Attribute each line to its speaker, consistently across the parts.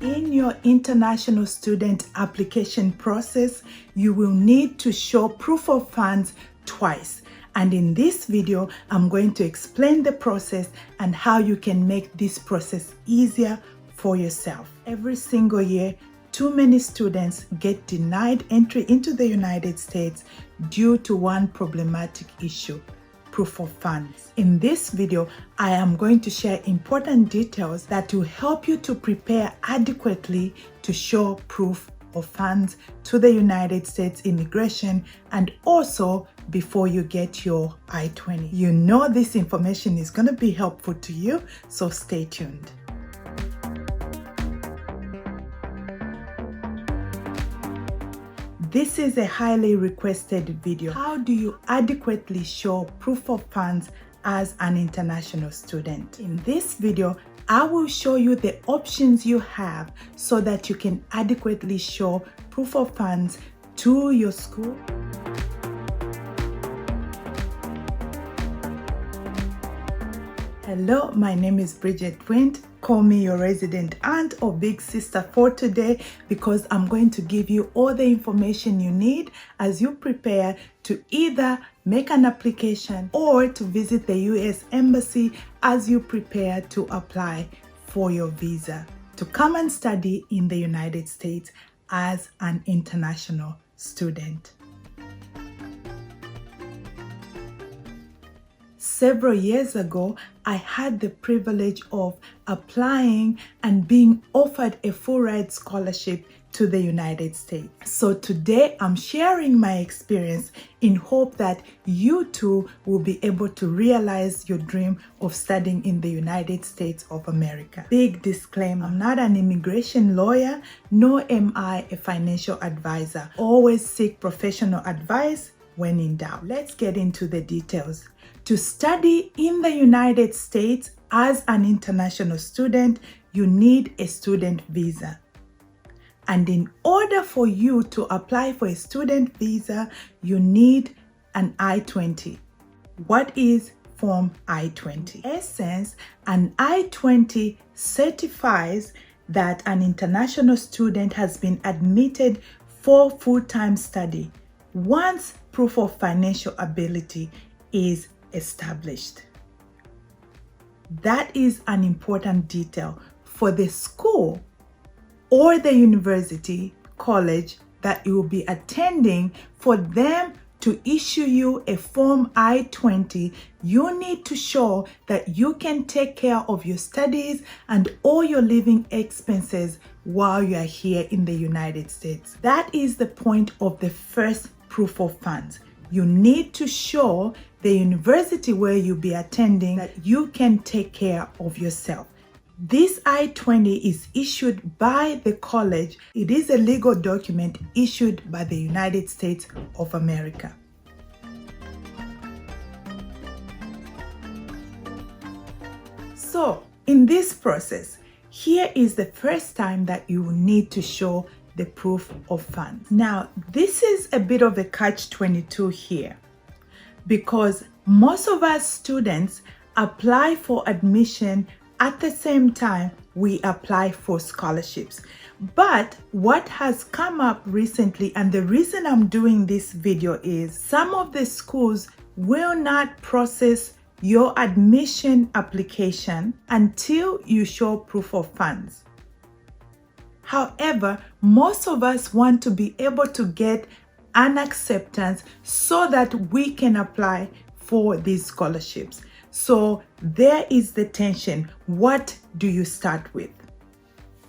Speaker 1: In your international student application process, you will need to show proof of funds twice. And in this video, I'm going to explain the process and how you can make this process easier for yourself. Every single year, too many students get denied entry into the United States due to one problematic issue: proof of funds. In this video, I am going to share important details that will help you to prepare adequately to show proof of funds to the United States immigration and also before you get your I-20. You know this information is going to be helpful to you, so stay tuned. This is a highly requested video. How do you adequately show proof of funds as an international student? In this video, I will show you the options you have so that you can adequately show proof of funds to your school. Hello, my name is Bridget Wint. Call me your resident aunt or big sister for today because I'm going to give you all the information you need as you prepare to either make an application or to visit the US Embassy as you prepare to apply for your visa to come and study in the United States as an international student. Several years ago, I had the privilege of applying and being offered a full-ride scholarship to the United States. So today I'm sharing my experience in hope that you too will be able to realize your dream of studying in the United States of America. Big disclaimer, I'm not an immigration lawyer, nor am I a financial advisor. Always seek professional advice when in doubt. Let's get into the details. To study in the United States as an international student, you need a student visa. And in order for you to apply for a student visa, you need an I-20. What is Form I-20? In essence, an I-20 certifies that an international student has been admitted for full-time study once proof of financial ability is established. That is an important detail for the school or the university, college that you will be attending. For them to issue you a Form I-20, you need to show that you can take care of your studies and all your living expenses while you are here in the United States. That is the point of the first proof of funds. You need to show the university where you'll be attending that you can take care of yourself. This I-20 is issued by the college. It is a legal document issued by the United States of America. So, in this process, here is the first time that you will need to show the proof of funds. Now, this is a bit of a catch-22 here because most of us students apply for admission at the same time we apply for scholarships. But what has come up recently, and the reason I'm doing this video, is some of the schools will not process your admission application until you show proof of funds. However, most of us want to be able to get an acceptance so that we can apply for these scholarships. So there is the tension. What do you start with?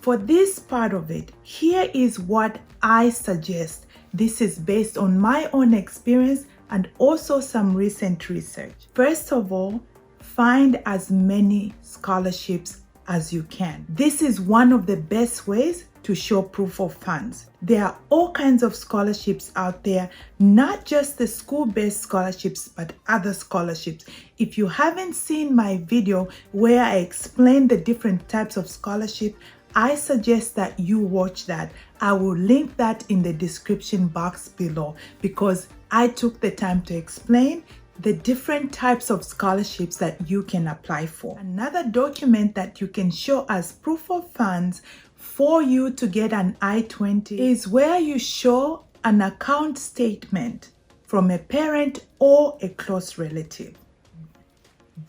Speaker 1: For this part of it, here is what I suggest. This is based on my own experience and also some recent research. First of all, find as many scholarships as you can. This is one of the best ways to show proof of funds. There are all kinds of scholarships out there, not just the school-based scholarships, but other scholarships. If you haven't seen my video where I explain the different types of scholarship, I suggest that you watch that. I will link that in the description box below because I took the time to explain the different types of scholarships that you can apply for. Another document that you can show as proof of funds for you to get an I-20 is where you show an account statement from a parent or a close relative.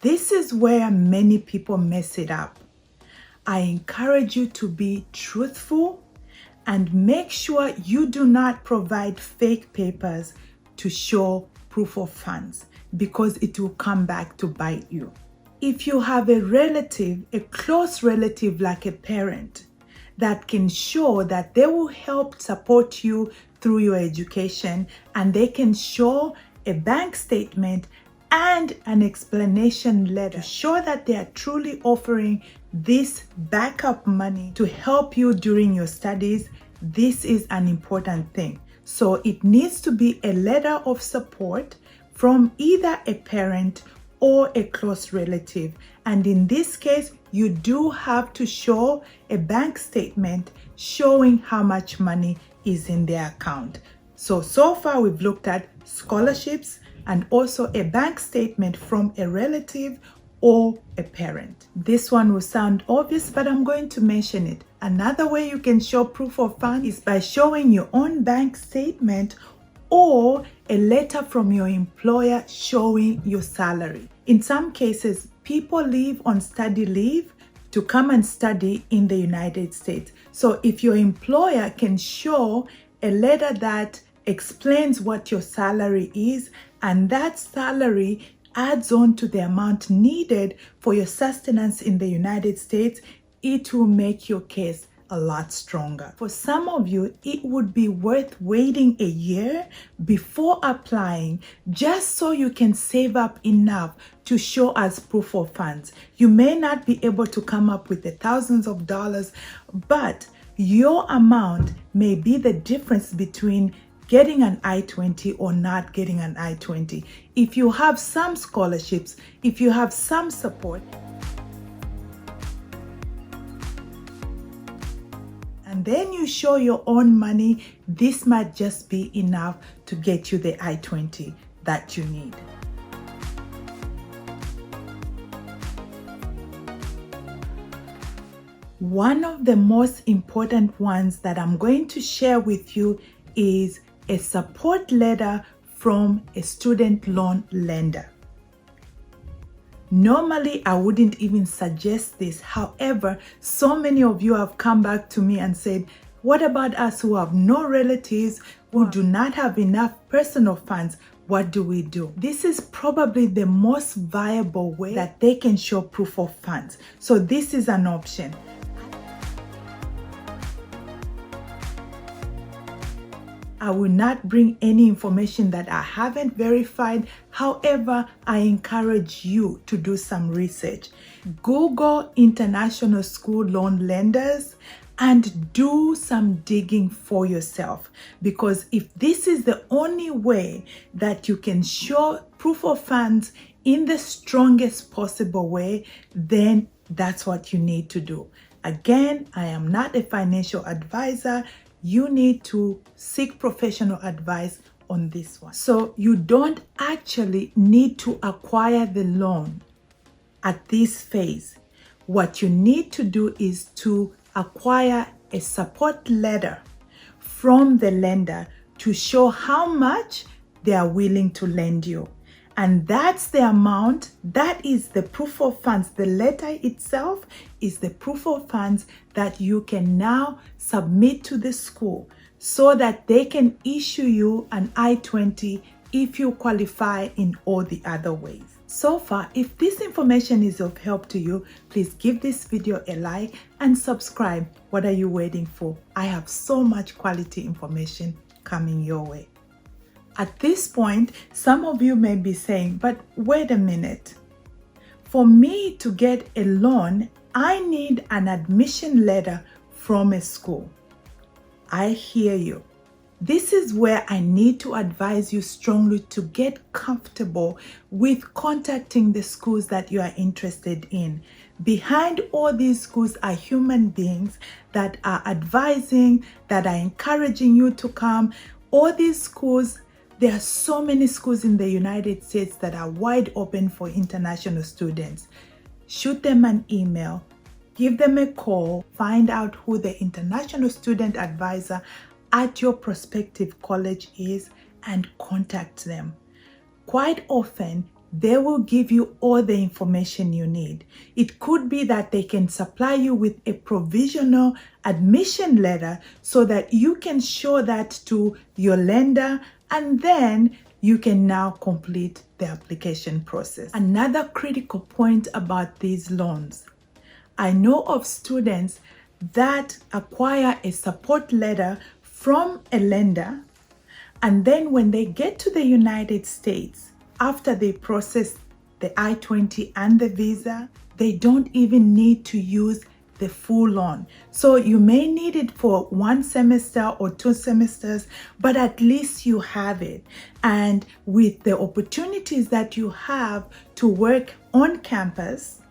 Speaker 1: This is where many people mess it up. I encourage you to be truthful and make sure you do not provide fake papers to show proof of funds, because it will come back to bite you. If you have a relative, a close relative like a parent, that can show that they will help support you through your education, and they can show a bank statement and an explanation letter, show that they are truly offering this backup money to help you during your studies, this is an important thing. So it needs to be a letter of support from either a parent or a close relative. And in this case, you do have to show a bank statement showing how much money is in their account. So far we've looked at scholarships and also a bank statement from a relative or a parent. This one will sound obvious, but I'm going to mention it. Another way you can show proof of funds is by showing your own bank statement or a letter from your employer showing your salary. In some cases, people leave on study leave to come and study in the United States. So if your employer can show a letter that explains what your salary is, and that salary adds on to the amount needed for your sustenance in the United States, it will make your case a lot stronger. For some of you, it would be worth waiting a year before applying, just so you can save up enough to show as proof of funds. You may not be able to come up with the thousands of dollars, but your amount may be the difference between getting an I-20 or not getting an I-20. If you have some scholarships, if you have some support, and then you show your own money, this might just be enough to get you the I-20 that you need. One of the most important ones that I'm going to share with you is a support letter from a student loan lender. Normally, I wouldn't even suggest this. However, so many of you have come back to me and said, what about us who have no relatives, who do not have enough personal funds? What do we do? This is probably the most viable way that they can show proof of funds. So this is an option. I will not bring any information that I haven't verified. However, I encourage you to do some research. Google international school loan lenders and do some digging for yourself. Because if this is the only way that you can show proof of funds in the strongest possible way, then that's what you need to do. Again, I am not a financial advisor. You need to seek professional advice on this one. So you don't actually need to acquire the loan at this phase. What you need to do is to acquire a support letter from the lender to show how much they are willing to lend you. And that's the amount, that is the proof of funds. The letter itself is the proof of funds that you can now submit to the school so that they can issue you an I-20 if you qualify in all the other ways. So far, if this information is of help to you, please give this video a like and subscribe. What are you waiting for? I have so much quality information coming your way. At this point, some of you may be saying, but wait a minute. For me to get a loan, I need an admission letter from a school. I hear you. This is where I need to advise you strongly to get comfortable with contacting the schools that you are interested in. Behind all these schools are human beings that are advising, that are encouraging you to come. All these schools There are so many schools in the United States that are wide open for international students. Shoot them an email, give them a call, find out who the international student advisor at your prospective college is, and contact them. Quite often, they will give you all the information you need. It could be that they can supply you with a provisional admission letter so that you can show that to your lender, and then you can now complete the application process. Another critical point about these loans: I know of students that acquire a support letter from a lender, and then when they get to the United States, after they process the I-20 and the visa, they don't even need to use the full loan. So you may need it for 1 semester or 2 semesters, but at least you have it. And with the opportunities that you have to work on campus,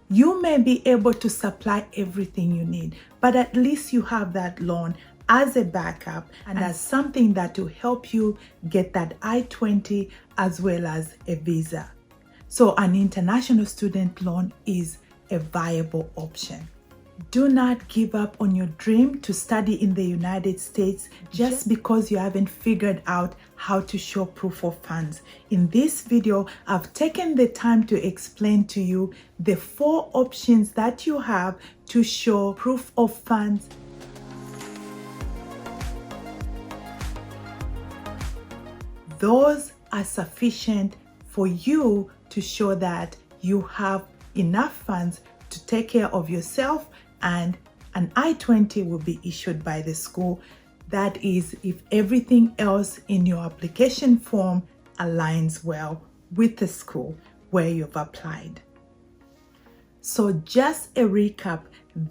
Speaker 1: you may be able to supply everything you need, but at least you have that loan as a backup and as something that will help you get that I-20 as well as a visa. So an international student loan is a viable option. Do not give up on your dream to study in the United States just because you haven't figured out how to show proof of funds. In this video, I've taken the time to explain to you the 4 options that you have to show proof of funds. Those are sufficient for you to show that you have enough funds to take care of yourself, and an I-20 will be issued by the school. That is, if everything else in your application form aligns well with the school where you've applied. So just a recap,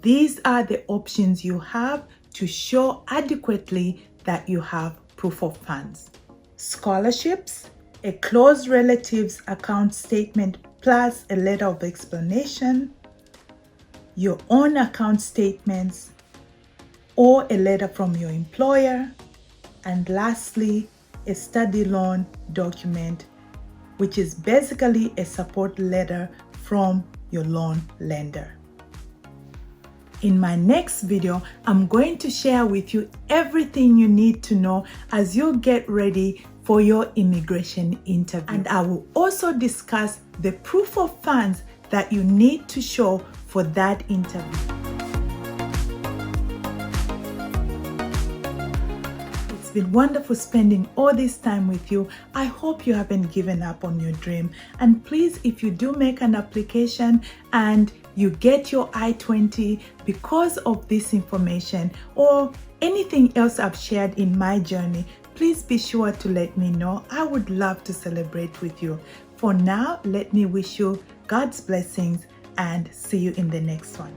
Speaker 1: these are the options you have to show adequately that you have proof of funds: scholarships, a close relative's account statement plus a letter of explanation, your own account statements, or a letter from your employer, and lastly, a study loan document, which is basically a support letter from your loan lender. In my next video, I'm going to share with you everything you need to know as you get ready for your immigration interview. And I will also discuss the proof of funds that you need to show for that interview. It's been wonderful spending all this time with you. I hope you haven't given up on your dream. And please, if you do make an application and you get your I-20 because of this information or anything else I've shared in my journey, please be sure to let me know. I would love to celebrate with you. For now, let me wish you God's blessings and see you in the next one.